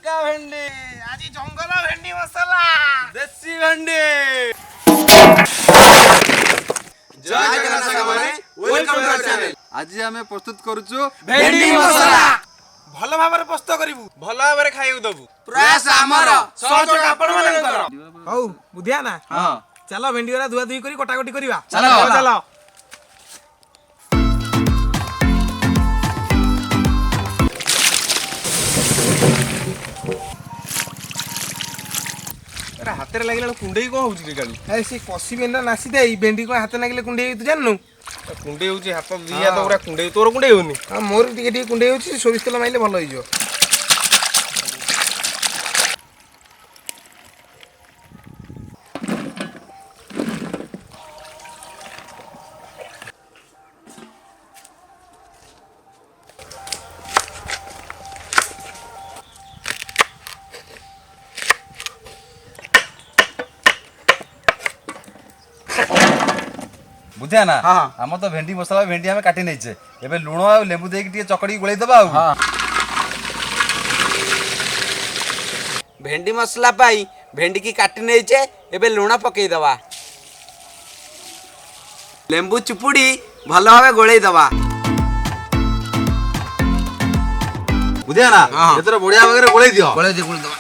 पक्का भेंडी आज जंगल भेंडी मसाला देसी भेंडी जय जगन्नाथ माने वेलकम टू आवर चैनल। आज आमे प्रस्तुत करूछु भेंडी मसाला भल भाबरे प्रस्तुत करिवु भल भाबरे खाइउ दबु प्रयास हमर सहयोग आपण मानकर हौ बुधिया ना हां चलो भेंडी वाला धुआ धुई करी कटाकटी करिवा चलो चलो अरे हाथ में लगे कुंडे कौन हो गाड़ी अरे सी कषिबे ना नासी दे भेंडी को हाथ लगे कुंडे तू जाननु कुंडे हो हाथ दिया तो पूरा कुंडे तोर कुंडे होनी हां मोर टिके कुंडे हो सोरिष तेल माइले भल हो बुझिया ना हम तो भेंडी मसाला भेंडी हमें काटी नहीं छे एबे लूण आ लेंबू देके टिके चकड़ी गोळै दबा आ भेंडी मसला पाई भेंडी की काटी नहीं छे एबे लूण पकई दबा लेंबू चुपुड़ी भल भाबे गोळै दबा बुझिया ना एतरो बढ़िया वगैरह गोळै दियो गोळै दबा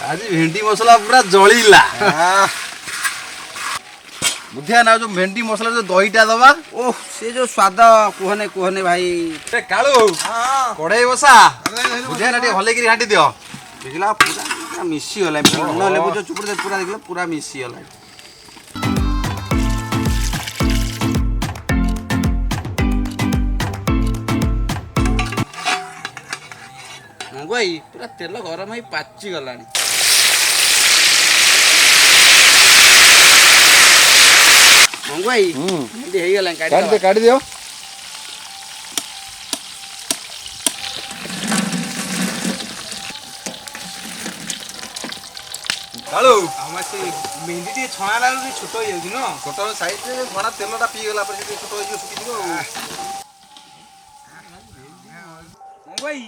आज भेंडी मसाला पूरा जळीला बुझिया ना जो भेंडी मसाला जो दहीटा दबा ओह से जो स्वाद कुहने कुहने भाई ए काळू कड़ाई बसा बुझिया ना टे हले की हांडी दियो देखला पूरा मिसी होला लूण लेबू जो चुपुड़ी पूरा देखला पूरा मिसी होला मंगवाई पूरा तेल गरम ही पाची गलानी मंगवाई ये हे गला काटी दियो काळू हम से मेहंदी टे छणा लागु छोट हो जाउछि न छोट साइज रे घणा तेलटा पी गला पर छोट हो जो सुकी दियो मंगवाई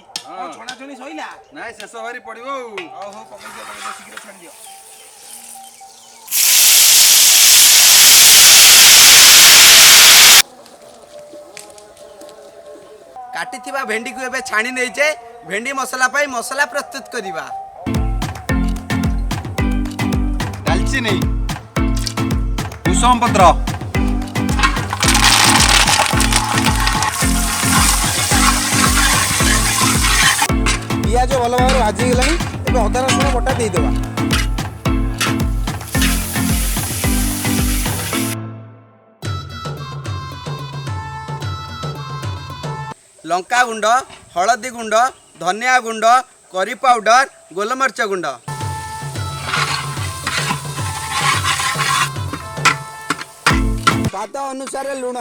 छणा छणी सइला नाइ शेष भारी पड़िबो ओहो पकई दियो शीघ्र छाड़ दियो काटिथिबा भेंडी को एबे छाणी नै छे भेंडी मसाला पाई मसाला प्रस्तुत करिबा दालचीनी कुसुम पत्र पियाज भल भाव भाजी गलानी एबे अदा रसुण बटा दे देबा लंका गुंड हलदी गुंड धनिया गुंड करी पाउडर गोलमरच गुंड स्वाद अनुसार लूण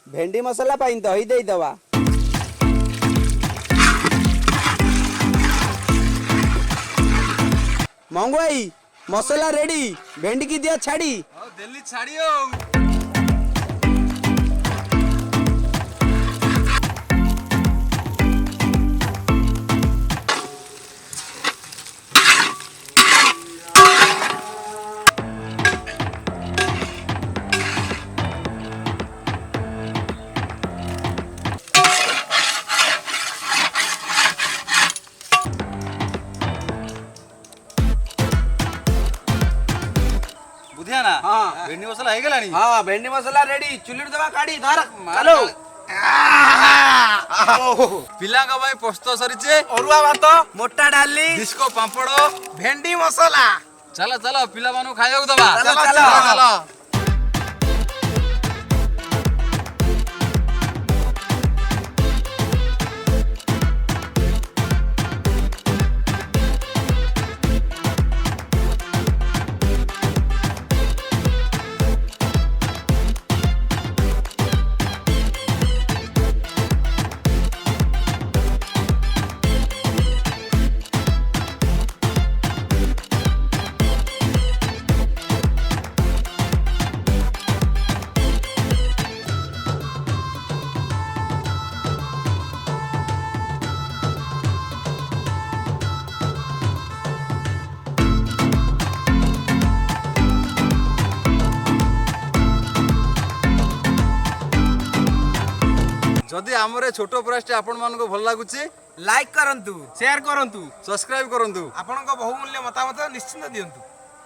भेंडी मसाला पाई दही दे दवा मंगवाई मसाला रेडी भेंडी की दिया छाड़ी दिल्ली छाड़ियो बुझिया ना हाँ भेंडी मसाला है गलानी हाँ भेंडी मसाला रेडी चुल्ली दबा काढ़ी धर चलो पिला का भाई प्रस्तुत सरीचे अरुआ भात मोटा डाली डिस्को पापड़ भेंडी मसाला चलो चलो पिला मानु खाइयो दबा चलो, चलो। चलो जदि आमर छोट प्रयासटी आपण मानको भल लागुची लाइक करंतु शेयर करंतु सब्सक्राइब करंतु आपणक बहुमूल्य मतामत निश्चिंत दियंतु।